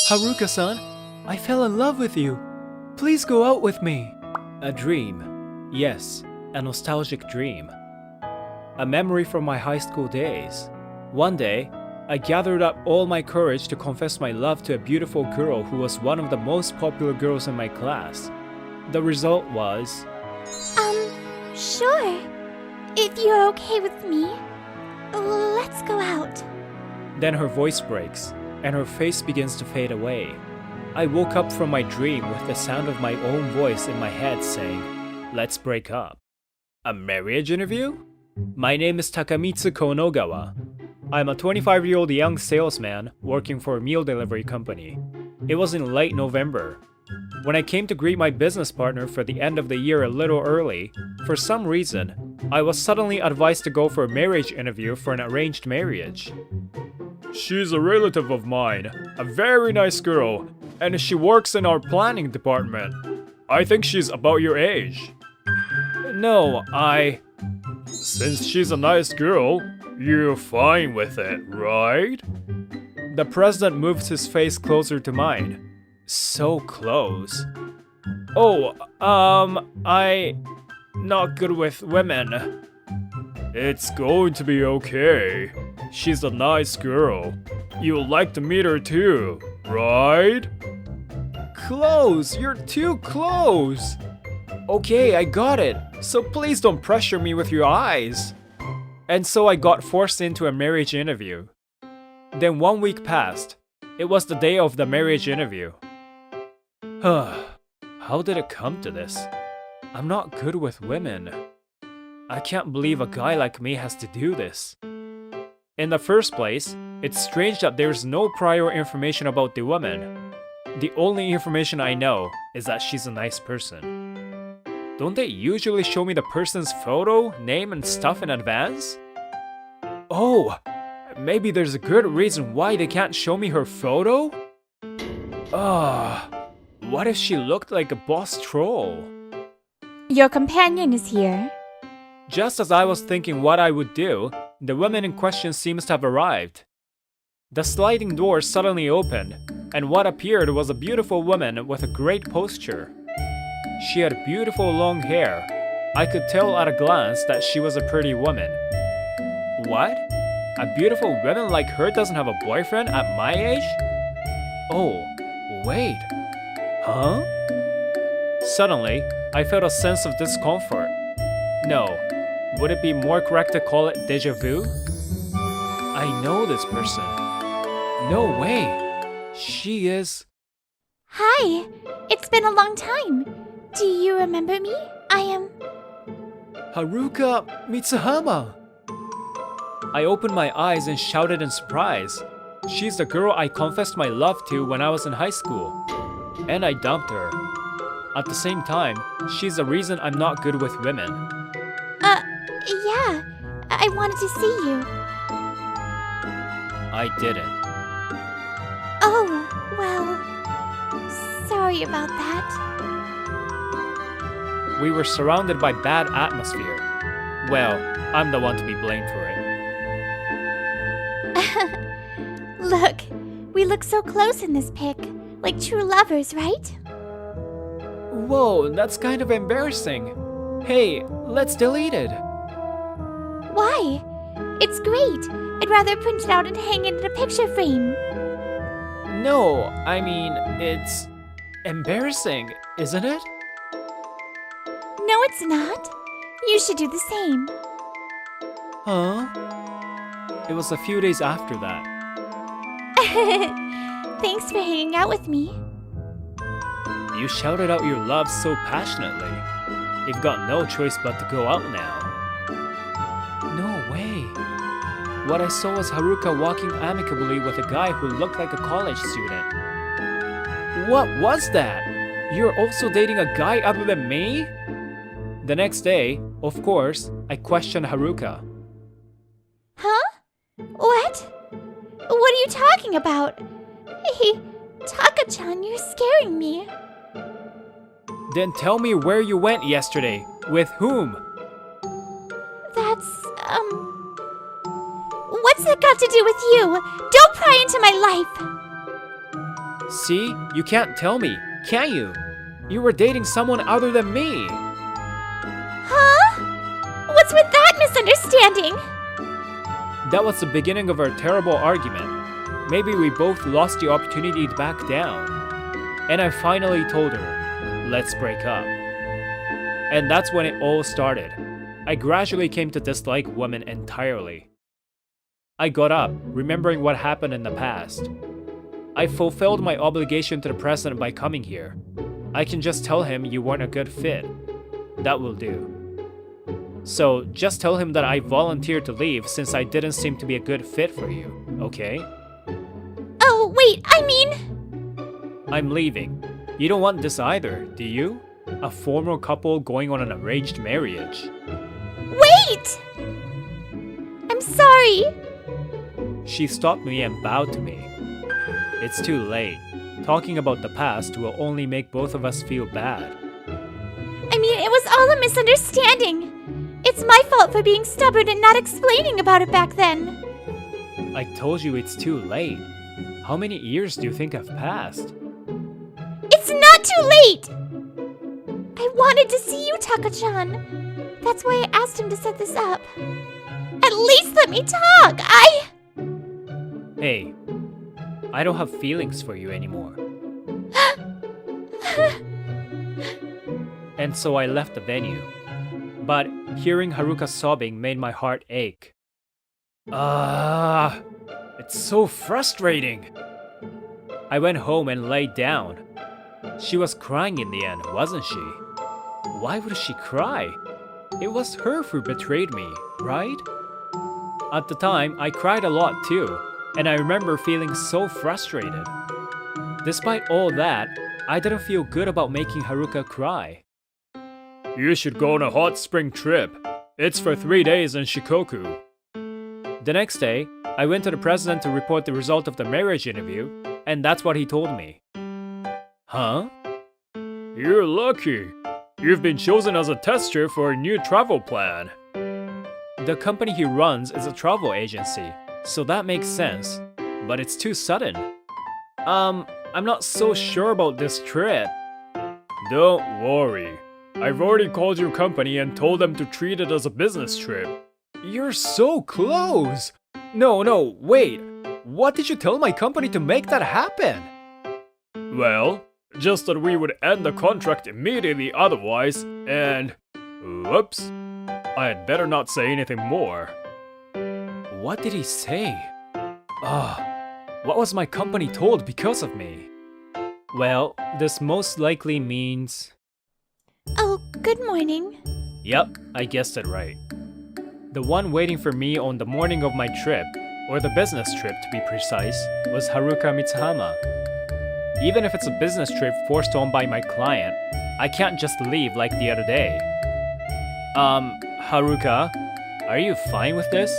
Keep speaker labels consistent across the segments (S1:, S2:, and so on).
S1: Haruka-san, I fell in love with you. Please go out with me. A dream. Yes, a nostalgic dream. A memory from my high school days. One day, I gathered up all my courage to confess my love to a beautiful girl who was one of the most popular girls in my class. The result was...
S2: Sure. If you're okay with me, let's go out.
S1: Then her voice breaks, and her face begins to fade away. I woke up from my dream with the sound of my own voice in my head saying, "Let's break up." A marriage interview? My name is Takamitsu Konogawa. I'm a 25-year-old young salesman working for a meal delivery company. It was in late November. When I came to greet my business partner for the end of the year a little early, for some reason, I was suddenly advised to go for a marriage interview for an arranged marriage. She's a relative of mine, a very nice girl, and she works in our planning department. I think she's about your age. No, Since she's a nice girl, you're fine with it, right? The president moves his face closer to mine. So close. Oh, not good with women. It's going to be okay. She's a nice girl. You'll like to meet her too, right? Close! You're too close! Okay, I got it. So please don't pressure me with your eyes. And so I got forced into a marriage interview. Then 1 week passed. It was the day of the marriage interview. How did it come to this? I'm not good with women. I can't believe a guy like me has to do this. In the first place, it's strange that there's no prior information about the woman. The only information I know is that she's a nice person. Don't they usually show me the person's photo, name, and stuff in advance? Oh, maybe there's a good reason why they can't show me her photo? What if she looked like a boss troll?
S2: Your companion is here.
S1: Just as I was thinking what I would do, the woman in question seems to have arrived. The sliding door suddenly opened, and what appeared was a beautiful woman with a great posture. She had beautiful long hair. I could tell at a glance that she was a pretty woman. What? A beautiful woman like her doesn't have a boyfriend at my age? Oh, wait. Huh? Suddenly, I felt a sense of discomfort. No, would it be more correct to call it déjà vu? I know this person. No way! She is...
S2: Hi! It's been a long time. Do you remember me? I am...
S1: Haruka Mitsuhama! I opened my eyes and shouted in surprise. She's the girl I confessed my love to when I was in high school. And I dumped her. At the same time, she's the reason I'm not good with women.
S2: Yeah. I wanted to see you.
S1: I didn't.
S2: Oh, well... Sorry about that.
S1: We were surrounded by bad atmosphere. Well, I'm the one to be blamed for it.
S2: Look, we look so close in this pic. Like true lovers, right?
S1: Whoa, that's kind of embarrassing. Hey, let's delete it.
S2: Why? It's great. I'd rather print it out and hang it in a picture frame.
S1: No, I mean, it's embarrassing, isn't it?
S2: No, it's not. You should do the same.
S1: Huh? It was a few days after that.
S2: Thanks for hanging out with me.
S1: You shouted out your love so passionately. You've got no choice but to go out now. No way. What I saw was Haruka walking amicably with a guy who looked like a college student. What was that? You're also dating a guy other than me? The next day, of course, I questioned Haruka.
S2: Huh? What? What are you talking about? Hey, Taka-chan, you're scaring me.
S1: Then tell me where you went yesterday. With whom?
S2: That's, What's that got to do with you? Don't pry into my life!
S1: See? You can't tell me, can you? You were dating someone other than me.
S2: Huh? What's with that misunderstanding?
S1: That was the beginning of our terrible argument. Maybe we both lost the opportunity to back down. And I finally told her, let's break up. And that's when it all started. I gradually came to dislike women entirely. I got up, remembering what happened in the past. I fulfilled my obligation to the president by coming here. I can just tell him you weren't a good fit. That will do. So just tell him that I volunteered to leave since I didn't seem to be a good fit for you, okay?
S2: Oh, wait,
S1: I'm leaving. You don't want this either, do you? A formal couple going on an arranged marriage.
S2: Wait! I'm sorry.
S1: She stopped me and bowed to me. It's too late. Talking about the past will only make both of us feel bad.
S2: I mean, it was all a misunderstanding. It's my fault for being stubborn and not explaining about it back then.
S1: I told you it's too late. How many years do you think have passed?
S2: It's not too late! I wanted to see you, Taka-chan. That's why I asked him to set this up. At least let me talk!
S1: Hey, I don't have feelings for you anymore. And so I left the venue. But hearing Haruka sobbing made my heart ache. It's so frustrating. I went home and laid down. She was crying in the end, wasn't she? Why would she cry? It was her who betrayed me, right? At the time, I cried a lot too, and I remember feeling so frustrated. Despite all that, I didn't feel good about making Haruka cry. You should go on a hot spring trip. It's for 3 days in Shikoku. The next day, I went to the president to report the result of the marriage interview, and that's what he told me. Huh? You're lucky. You've been chosen as a tester for a new travel plan. The company he runs is a travel agency, so that makes sense. But it's too sudden. I'm not so sure about this trip. Don't worry. I've already called your company and told them to treat it as a business trip. You're so close! No, wait. What did you tell my company to make that happen? Well, just that we would end the contract immediately otherwise, and... Whoops. I had better not say anything more. What did he say? What was my company told because of me? Well, this most likely means...
S2: Oh, good morning.
S1: Yep, I guessed it right. The one waiting for me on the morning of my trip, or the business trip to be precise, was Haruka Mitsuhama. Even if it's a business trip forced on by my client, I can't just leave like the other day. Haruka, are you fine with this?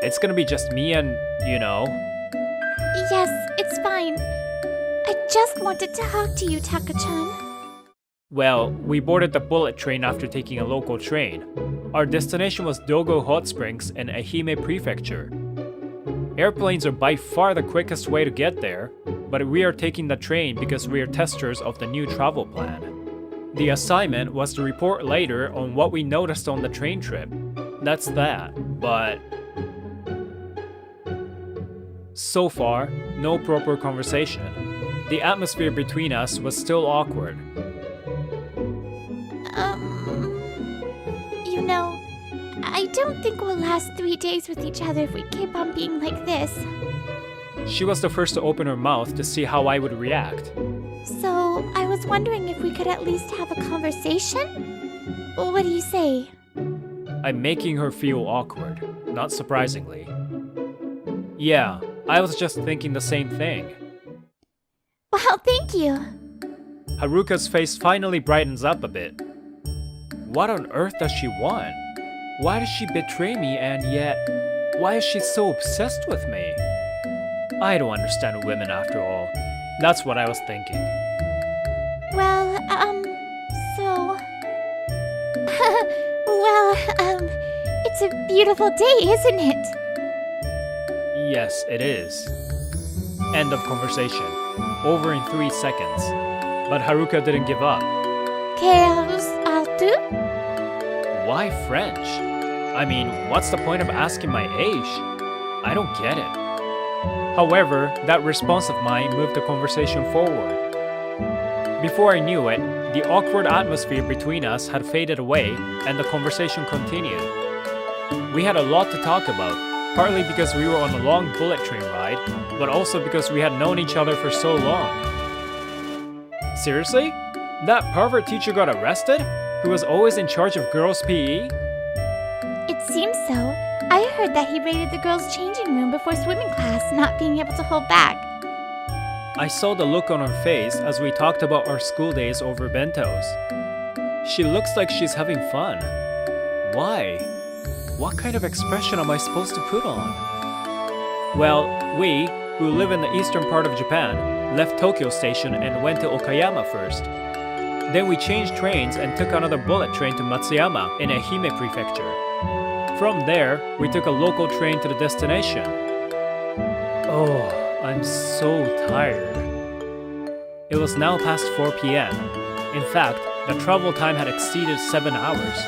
S1: It's gonna be just me and, you know...
S2: Yes, it's fine. I just wanted to talk to you, Taka-chan.
S1: Well, we boarded the bullet train after taking a local train. Our destination was Dogo Hot Springs in Ehime Prefecture. Airplanes are by far the quickest way to get there, but we are taking the train because we are testers of the new travel plan. The assignment was to report later on what we noticed on the train trip. That's that, but... So far, no proper conversation. The atmosphere between us was still awkward.
S2: You know, I don't think we'll last 3 days with each other if we keep on being like this.
S1: She was the first to open her mouth to see how I would react.
S2: So, I was wondering if we could at least have a conversation? What do you say?
S1: I'm making her feel awkward, not surprisingly. Yeah, I was just thinking the same thing.
S2: Well, thank you.
S1: Haruka's face finally brightens up a bit. What on earth does she want? Why does she betray me and yet, why is she so obsessed with me? I don't understand women after all. That's what I was thinking.
S2: Well, it's a beautiful day, isn't it?
S1: Yes, it is. End of conversation. Over in 3 seconds. But Haruka didn't give up.
S2: Queres alto?
S1: Why French? I mean, what's the point of asking my age? I don't get it. However, that response of mine moved the conversation forward. Before I knew it, the awkward atmosphere between us had faded away and the conversation continued. We had a lot to talk about, partly because we were on a long bullet train ride, but also because we had known each other for so long. Seriously? That pervert teacher got arrested? Who was always in charge of girls' PE?
S2: It seems so. I heard that he raided the girls' changing room before swimming class, not being able to hold back.
S1: I saw the look on her face as we talked about our school days over bentos. She looks like she's having fun. Why? What kind of expression am I supposed to put on? Well, we, who live in the eastern part of Japan, left Tokyo Station and went to Okayama first. Then we changed trains and took another bullet train to Matsuyama in Ehime Prefecture. From there, we took a local train to the destination. Oh, I'm so tired. It was now past 4 p.m. In fact, the travel time had exceeded 7 hours.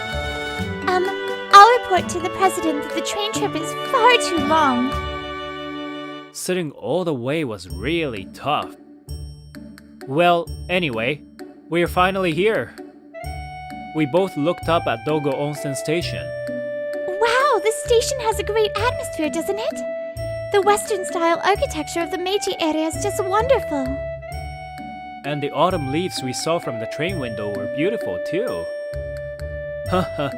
S2: I'll report to the president that the train trip is far too long.
S1: Sitting all the way was really tough. Well, anyway, we're finally here. We both looked up at Dogo Onsen Station.
S2: Wow, this station has a great atmosphere, doesn't it? The Western-style architecture of the Meiji area is just wonderful.
S1: And the autumn leaves we saw from the train window were beautiful too. Haha,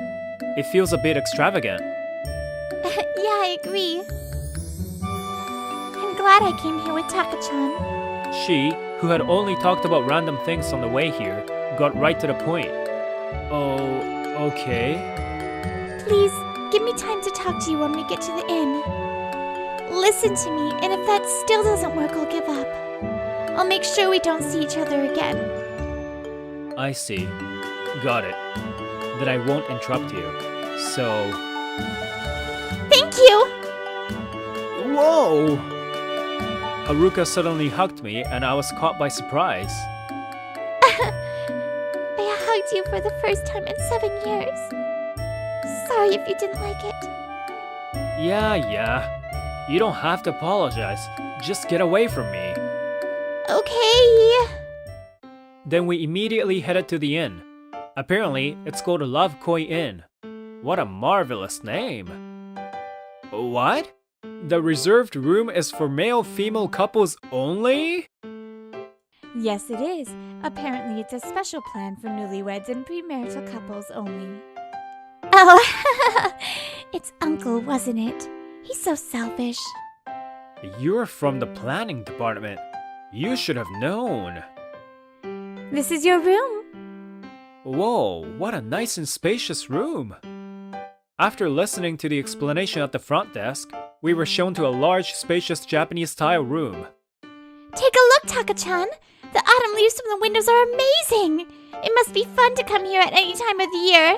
S1: it feels a bit extravagant.
S2: Yeah, I agree. I'm glad I came here with Taka-chan.
S1: She, who had only talked about random things on the way here, got right to the point. Oh, okay.
S2: Please, give me time to talk to you when we get to the inn. Listen to me, and if that still doesn't work, I'll give up. I'll make sure we don't see each other again.
S1: I see. Got it. Then I won't interrupt you. So...
S2: Thank you!
S1: Whoa! Haruka suddenly hugged me and I was caught by surprise.
S2: I hugged you for the first time in 7 years. Sorry if you didn't like it.
S1: Yeah. You don't have to apologize. Just get away from me.
S2: Okay.
S1: Then we immediately headed to the inn. Apparently, it's called Love Koi Inn. What a marvelous name. What? The reserved room is for male-female couples only?
S2: Yes, it is. Apparently, it's a special plan for newlyweds and premarital couples only. Oh, it's Uncle, wasn't it? He's so selfish.
S1: You're from the planning department. You should have known.
S2: This is your room.
S1: Whoa, what a nice and spacious room. After listening to the explanation at the front desk, we were shown to a large, spacious Japanese-style room.
S2: Take a look, Taka-chan. The autumn leaves from the windows are amazing. It must be fun to come here at any time of the year.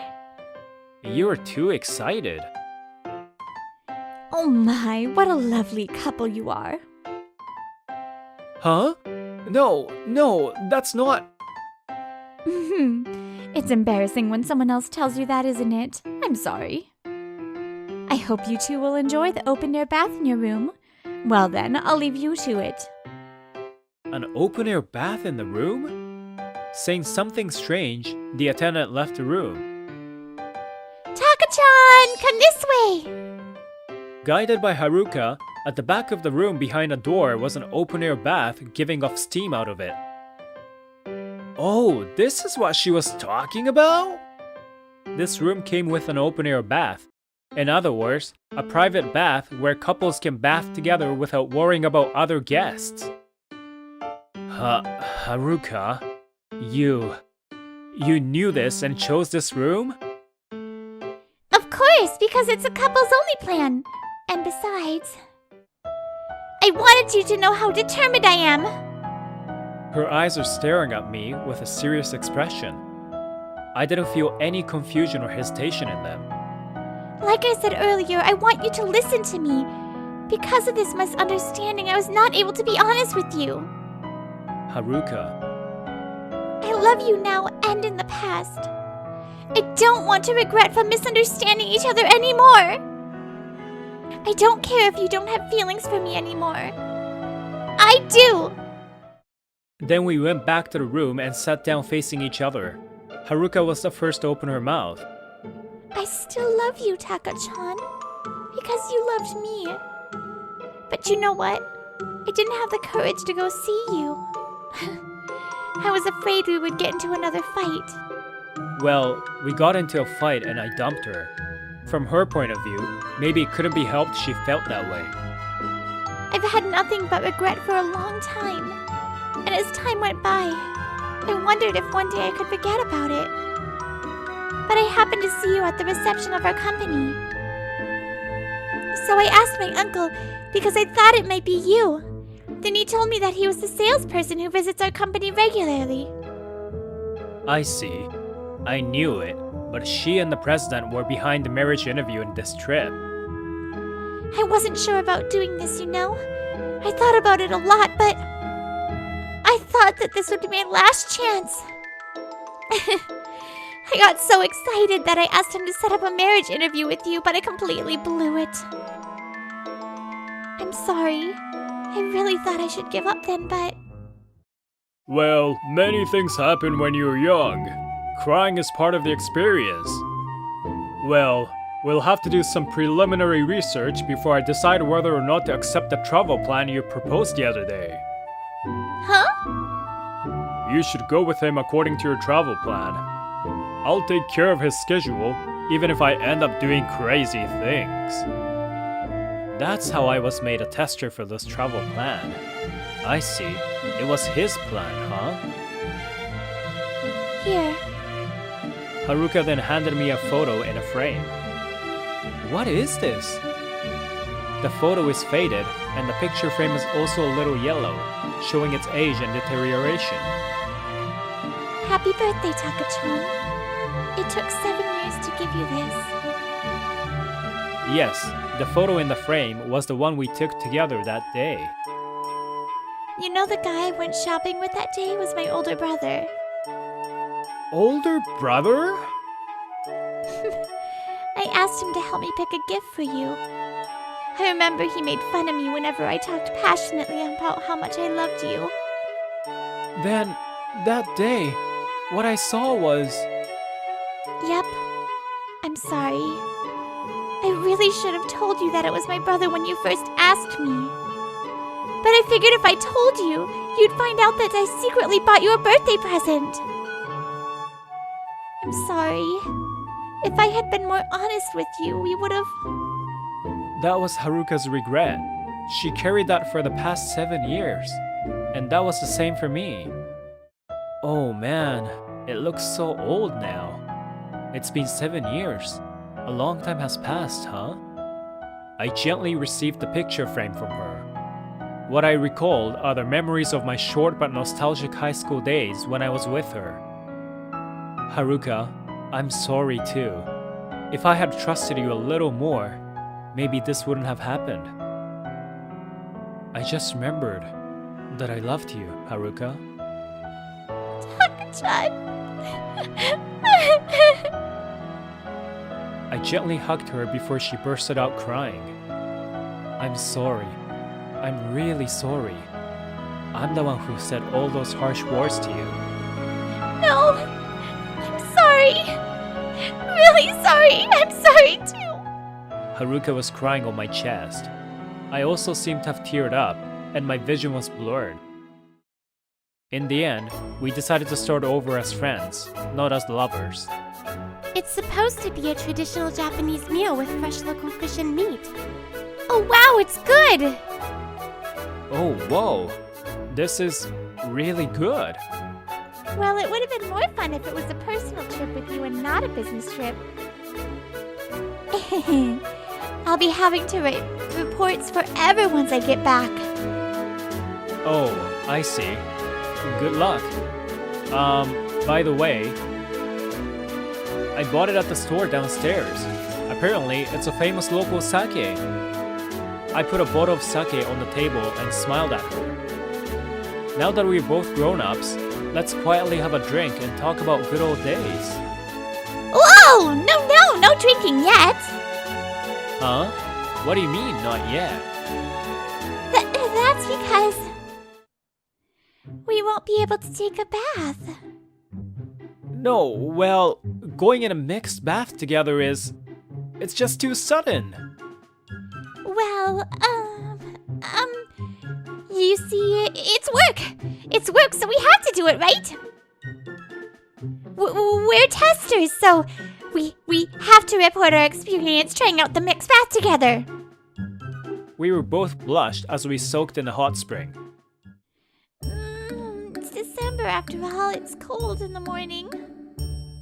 S1: You're too excited.
S2: Oh my, what a lovely couple you are.
S1: Huh? No, that's not...
S2: It's embarrassing when someone else tells you that, isn't it? I'm sorry. I hope you two will enjoy the open-air bath in your room. Well then, I'll leave you to it.
S1: An open-air bath in the room? Saying something strange, the attendant left the room.
S2: Taka-chan, come this way!
S1: Guided by Haruka, at the back of the room behind a door was an open-air bath giving off steam out of it. Oh, this is what she was talking about? This room came with an open-air bath. In other words, a private bath where couples can bath together without worrying about other guests. Haruka, you knew this and chose this room?
S2: Of course, because it's a couples-only plan. And besides, I wanted you to know how determined I am.
S1: Her eyes are staring at me with a serious expression. I didn't feel any confusion or hesitation in them.
S2: Like I said earlier, I want you to listen to me. Because of this misunderstanding, I was not able to be honest with you.
S1: Haruka.
S2: I love you now and in the past. I don't want to regret from misunderstanding each other anymore. I don't care if you don't have feelings for me anymore. I do!
S1: Then we went back to the room and sat down facing each other. Haruka was the first to open her mouth.
S2: I still love you, Taka-chan. Because you loved me. But you know what? I didn't have the courage to go see you. I was afraid we would get into another fight.
S1: Well, we got into a fight and I dumped her. From her point of view, maybe it couldn't be helped she felt that way.
S2: I've had nothing but regret for a long time. And as time went by, I wondered if one day I could forget about it. But I happened to see you at the reception of our company. So I asked my uncle because I thought it might be you. Then he told me that he was the salesperson who visits our company regularly.
S1: I see. I knew it, but she and the president were behind the marriage interview in this trip.
S2: I wasn't sure about doing this, you know. I thought about it a lot, but I thought that this would be my last chance. I got so excited that I asked him to set up a marriage interview with you, but I completely blew it. I'm sorry. I really thought I should give up then, but...
S1: Well, many things happen when you're young. Crying is part of the experience. Well, we'll have to do some preliminary research before I decide whether or not to accept the travel plan you proposed the other day.
S2: Huh?
S1: You should go with him according to your travel plan. I'll take care of his schedule, even if I end up doing crazy things. That's how I was made a tester for this travel plan. I see. It was his plan, huh?
S2: Here.
S1: Haruka then handed me a photo in a frame. What is this? The photo is faded, and the picture frame is also a little yellow, showing its age and deterioration.
S2: Happy birthday, Taka-chan. It took 7 years to give you this.
S1: Yes, the photo in the frame was the one we took together that day.
S2: You know the guy I went shopping with that day was my older brother.
S1: Older brother?
S2: I asked him to help me pick a gift for you. I remember he made fun of me whenever I talked passionately about how much I loved you.
S1: Then, that day, what I saw was...
S2: Yep. I'm sorry. I really should have told you that it was my brother when you first asked me. But I figured if I told you, you'd find out that I secretly bought you a birthday present. I'm sorry. If I had been more honest with you, we would have...
S1: That was Haruka's regret. She carried that for the past 7 years. And that was the same for me. Oh man, it looks so old now. It's been 7 years. A long time has passed, huh? I gently received the picture frame from her. What I recalled are the memories of my short but nostalgic high school days when I was with her. Haruka, I'm sorry too. If I had trusted you a little more, maybe this wouldn't have happened. I just remembered that I loved you, Haruka.
S2: Taka-chan.
S1: I gently hugged her before she bursted out crying. I'm sorry. I'm really sorry. I'm the one who said all those harsh words to you.
S2: No. I'm sorry. Really sorry. I'm sorry too.
S1: Haruka was crying on my chest. I also seemed to have teared up, and my vision was blurred. In the end, we decided to start over as friends, not as lovers.
S3: It's supposed to be a traditional Japanese meal with fresh local fish and meat.
S2: Oh wow, it's good.
S1: Oh, whoa. This is really good.
S2: Well, it would have been more fun if it was a personal trip with you and not a business trip. I'll be having to write reports forever once I get back.
S1: Oh, I see. Good luck. By the way, I bought it at the store downstairs. Apparently, it's a famous local sake. I put a bottle of sake on the table and smiled at her. Now that we're both grown-ups, let's quietly have a drink and talk about good old days.
S2: Whoa! No drinking yet!
S1: Huh? What do you mean, not yet?
S2: That's because we won't be able to take a bath.
S1: No, well, going in a mixed bath together it's just too sudden.
S2: Well, you see, it's work. It's work, so we have to do it, right? We're testers, so we have to report our experience trying out the mixed bath together.
S1: We were both blushed as we soaked in the hot spring.
S2: It's December after all. It's cold in the morning.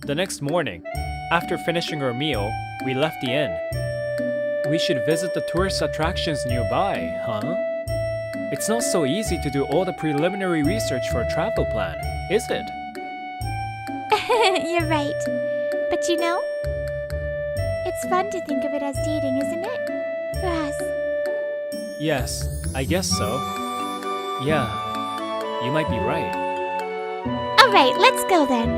S1: The next morning, after finishing our meal, we left the inn. We should visit the tourist attractions nearby, huh? It's not so easy to do all the preliminary research for a travel plan, is it?
S2: You're right. But you know, it's fun to think of it as dating, isn't it? For us.
S1: Yes, I guess so. Yeah, you might be right.
S2: Alright, let's go then.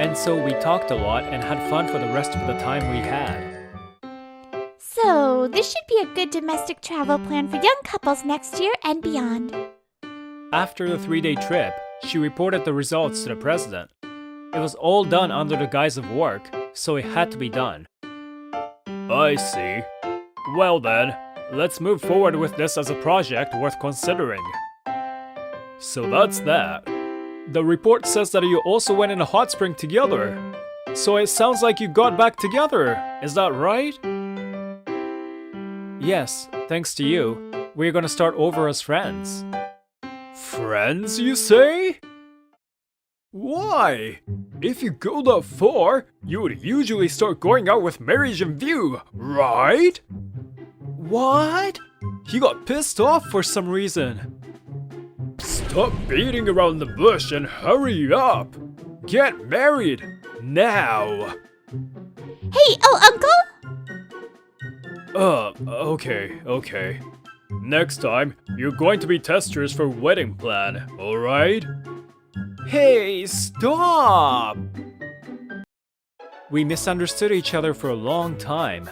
S1: And so we talked a lot and had fun for the rest of the time we had.
S2: So, this should be a good domestic travel plan for young couples next year and beyond.
S1: After the 3-day trip, she reported the results to the president. It was all done under the guise of work, so it had to be done. I see. Well then, let's move forward with this as a project worth considering. So that's that. The report says that you also went in a hot spring together. So it sounds like you got back together, is that right? Yes, thanks to you, we're gonna start over as friends. Friends, you say? Why? If you go that far, you would usually start going out with marriage in view, right? What? He got pissed off for some reason. Stop beating around the bush and hurry up! Get married, now!
S2: Hey, Uncle?
S1: Okay. Next time, you're going to be testers for wedding plan, alright? Hey, stop! We misunderstood each other for a long time.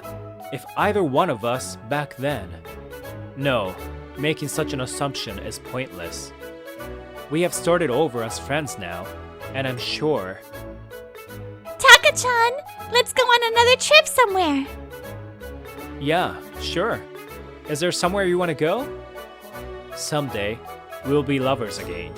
S1: If either one of us back then. No, making such an assumption is pointless. We have started over as friends now, and I'm sure.
S2: Taka-chan, let's go on another trip somewhere.
S1: Yeah, sure. Is there somewhere you want to go? Someday, we'll be lovers again.